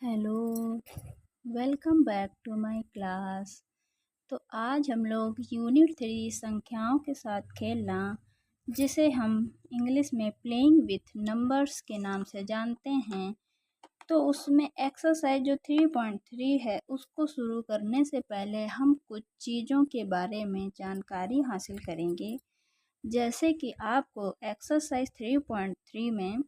Hello, welcome back to my class. तो आज हम लोग यूनिट 3 संख्याओं के साथ खेलना, जिसे हम इंग्लिश में प्लेइंग विथ नंबर्स के नाम से जानते हैं, तो उसमें एक्सरसाइज जो 3.3 है उसको शुरू करने से पहले हम कुछ चीज़ों के बारे में जानकारी हासिल करेंगे। जैसे कि आपको एक्सरसाइज 3.3 में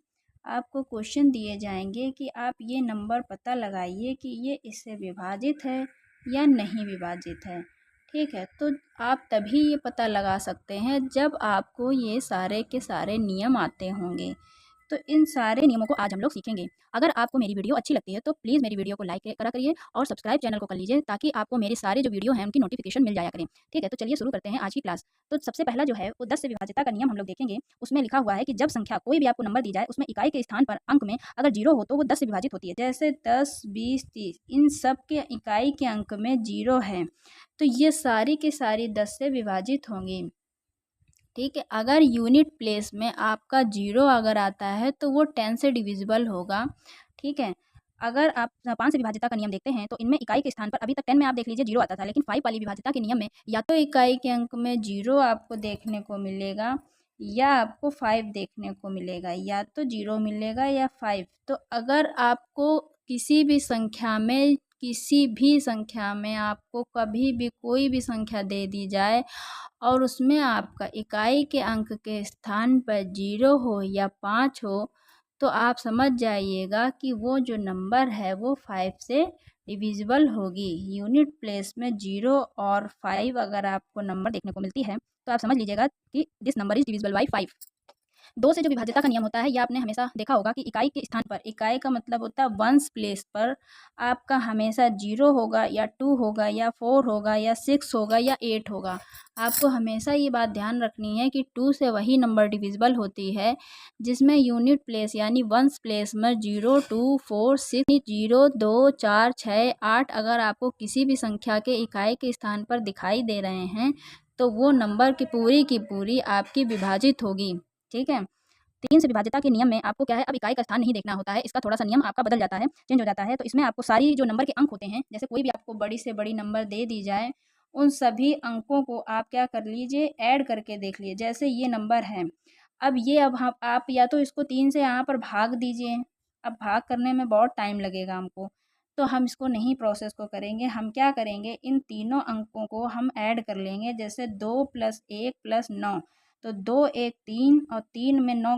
आपको क्वेश्चन दिए जाएंगे कि आप ये नंबर पता लगाइए कि ये इससे विभाजित है या नहीं विभाजित है। ठीक है, तो आप तभी ये पता लगा सकते हैं जब आपको ये सारे के सारे नियम आते होंगे। तो इन सारे नियमों को आज हम लोग सीखेंगे। अगर आपको मेरी वीडियो अच्छी लगती है तो प्लीज़ मेरी वीडियो को लाइक करा करिए और सब्सक्राइब चैनल को कर लीजिए, ताकि आपको मेरे सारे जो वीडियो हैं उनकी नोटिफिकेशन मिल जाया करें। ठीक है, तो चलिए शुरू करते हैं आज की क्लास। तो सबसे पहला जो है वो 10 से विभाज्यता का नियम हम लोग देखेंगे। उसमें लिखा हुआ है कि जब संख्या कोई भी आपको नंबर दी जाए, उसमें इकाई के स्थान पर अंक में अगर 0 हो तो वो 10 से विभाजित होती है। जैसे 10, 20, 30 इन सब के इकाई के अंक में 0 है, तो ये सारी की सारी 10 से विभाजित होंगी। ठीक है, अगर यूनिट प्लेस में आपका 0 अगर आता है तो वो 10 से डिविजिबल होगा। ठीक है, अगर आप 5 से विभाज्यता का नियम देखते हैं तो इनमें इकाई के स्थान पर अभी तक 10 में आप देख लीजिए 0 आता था, लेकिन 5 वाली विभाज्यता के नियम में या तो इकाई के अंक में 0 आपको देखने को मिलेगा या आपको 5 देखने को मिलेगा, या तो 0 मिलेगा या 5। तो अगर आपको किसी भी संख्या में आपको कभी भी कोई भी संख्या दे दी जाए और उसमें आपका इकाई के अंक के स्थान पर 0 हो या 5 हो, तो आप समझ जाइएगा कि वो जो नंबर है वो 5 से डिविजिबल होगी। यूनिट प्लेस में 0 और 5 अगर आपको नंबर देखने को मिलती है तो आप समझ लीजिएगा कि this number is divisible by 5। 2 से जो विभाज्यता का नियम होता है, ये आपने हमेशा देखा होगा कि इकाई के स्थान पर, इकाई का मतलब होता है वंस प्लेस पर, आपका हमेशा 0 होगा या 2 होगा या 4 होगा या 6 होगा या 8 होगा। आपको हमेशा ये बात ध्यान रखनी है कि 2 से वही नंबर डिविजिबल होती है जिसमें यूनिट प्लेस यानी वंस प्लेस में 0, 2, 4, 6, 0, 2, 4, 6, 8 अगर आपको किसी भी संख्या के इकाई के स्थान पर दिखाई दे रहे हैं तो वो नंबर की पूरी आपकी विभाजित होगी। ठीक है, 3 से विभाज्यता के नियम में आपको क्या है, अब इकाई का स्थान नहीं देखना होता है, इसका थोड़ा सा नियम आपका बदल जाता है, चेंज हो जाता है। तो इसमें आपको सारी जो नंबर के अंक होते हैं, जैसे कोई भी आपको बड़ी से बड़ी नंबर दे दी जाए, उन सभी अंकों को आप क्या कर लीजिए, ऐड करके देख लीजिए। जैसे ये नंबर है, अब ये अब हम आप या तो इसको 3 से यहाँ पर भाग दीजिए। अब भाग करने में बहुत टाइम लगेगा हमको, तो हम इसको नहीं प्रोसेस को करेंगे। हम क्या करेंगे, इन तीनों अंकों को हम ऐड कर लेंगे। जैसे 2 + 1 + 9, तो 2 1 3 और 3 में 9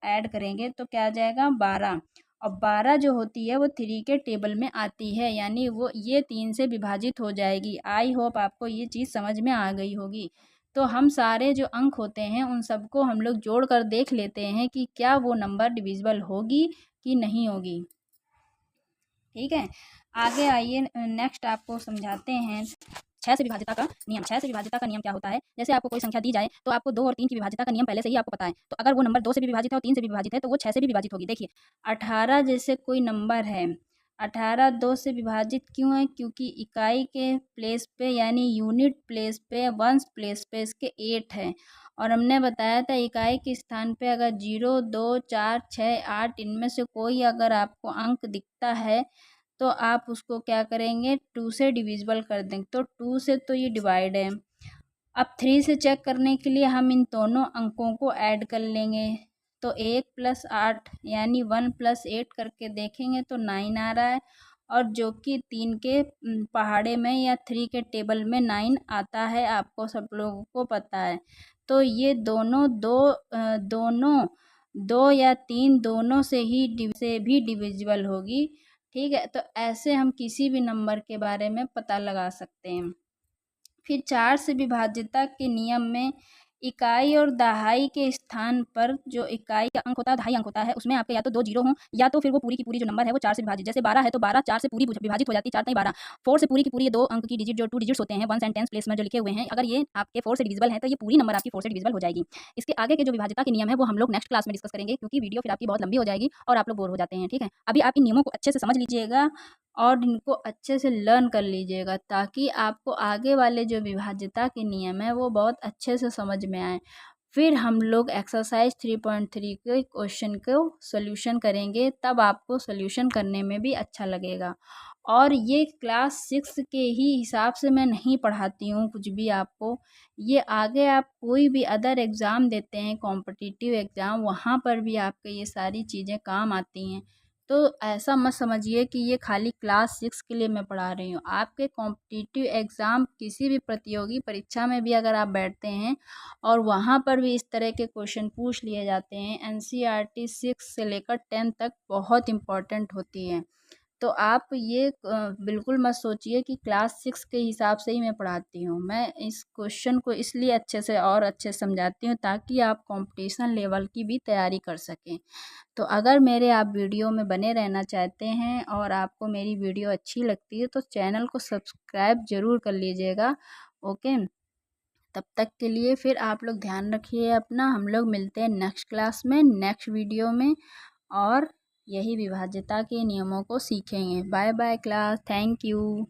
ऐड करेंगे तो क्या आ जाएगा 12। और 12 जो होती है वो 3 के टेबल में आती है, यानी वो ये 3 से विभाजित हो जाएगी। आई होप आपको ये चीज़ समझ में आ गई होगी। तो हम सारे जो अंक होते हैं उन सबको हम लोग जोड़ कर देख लेते हैं कि क्या वो नंबर डिविजिबल होगी कि नहीं होगी। ठीक है, आगे आइए, नेक्स्ट आपको समझाते हैं 6 से विभाज्यता का नियम। 6 से विभाज्यता का नियम क्या होता है, जैसे आपको कोई संख्या दी जाए तो आपको 2 और 3 की विभाज्यता का नियम पहले से ही आपको पता है। तो अगर वो नंबर 2 से भी विभाजित है और 3 से भी विभाजित है तो वो 6 से भी विभाजित होगी। देखिए 18 जैसे कोई नंबर है, 18 2 से विभाजित क्यों है, क्योंकि इकाई के प्लेस पे यानी यूनिट प्लेस पे, वंस प्लेस पे इसके 8 है। और हमने बताया था इकाई के स्थान पे अगर 0, 2, 4, 6, 8 इनमें से कोई अगर आपको अंक दिखता है तो आप उसको क्या करेंगे, 2 से डिविजिबल कर देंगे। तो 2 से तो ये डिवाइड है। अब 3 से चेक करने के लिए हम इन दोनों अंकों को ऐड कर लेंगे। तो 1 + 8 यानी 1 + 8 करके देखेंगे तो 9 आ रहा है, और जो कि 3 के पहाड़े में या 3 के टेबल में 9 आता है, आपको सब लोगों को पता है। तो ये दोनों दोनों 2 या 3 दोनों से भी डिविजिबल होगी। ठीक है, तो ऐसे हम किसी भी नंबर के बारे में पता लगा सकते हैं। फिर 4 से विभाज्यता के नियम में इकाई और दहाई के स्थान पर जो इकाई का अंक होता है, दहाई अंक होता है, उसमें आपके या तो 2 0 हों या तो फिर वो पूरी की पूरी जो नंबर है वो 4 से विभाजित। जैसे 12 है तो 12 4 से पूरी विभाजित हो जाती है, 4 नहीं 12। 4 से पूरी की पूरी 2 अंक की डिजिट जो 2 डिजिट्स होते हैं वंस एंड टेंस प्लेस में जो लिखे हुए हैं, अगर ये आपके 4 से डिविजिबल है तो ये पूरी नंबर आपकी 4 से डिविजिबल हो जाएगी। इसके आगे के जो विभाज्यता के नियम है वो हम लोग नेक्स्ट क्लास में डिस्कस करेंगे, क्योंकि वीडियो फिर आपकी बहुत लंबी हो जाएगी और आप लोग बोर हो जाते हैं। ठीक है, अभी आप इन नियमों को अच्छे से समझ लीजिएगा और इनको अच्छे से लर्न कर लीजिएगा, ताकि आपको आगे वाले जो विभाज्यता के नियम है वो बहुत अच्छे से समझ में आए। फिर हम लोग एक्सरसाइज 3.3 के क्वेश्चन को सॉल्यूशन करेंगे, तब आपको सॉल्यूशन करने में भी अच्छा लगेगा। और ये क्लास 6 के ही हिसाब से मैं नहीं पढ़ाती हूँ कुछ भी आपको, ये आगे आप कोई भी अदर एग्ज़ाम देते हैं, कॉम्पिटिटिव एग्ज़ाम, वहाँ पर भी आपके ये सारी चीज़ें काम आती हैं। तो ऐसा मत समझिए कि ये खाली क्लास 6 के लिए मैं पढ़ा रही हूँ। आपके कॉम्पिटिटिव एग्ज़ाम किसी भी प्रतियोगी परीक्षा में भी अगर आप बैठते हैं और वहाँ पर भी इस तरह के क्वेश्चन पूछ लिए जाते हैं, एनसीईआरटी 6 से लेकर 10 तक बहुत इम्पोर्टेंट होती है। तो आप ये बिल्कुल मत सोचिए कि क्लास 6 के हिसाब से ही मैं पढ़ाती हूँ। मैं इस क्वेश्चन को इसलिए अच्छे से और अच्छे से समझाती हूँ ताकि आप कॉम्पिटिशन लेवल की भी तैयारी कर सकें। तो अगर मेरे आप वीडियो में बने रहना चाहते हैं और आपको मेरी वीडियो अच्छी लगती है तो चैनल को सब्सक्राइब ज़रूर कर लीजिएगा। ओके, तब तक के लिए फिर आप लोग ध्यान रखिए अपना। हम लोग मिलते हैं नेक्स्ट क्लास में, नेक्स्ट वीडियो में, और यही विभाज्यता के नियमों को सीखेंगे। Bye bye class, thank you.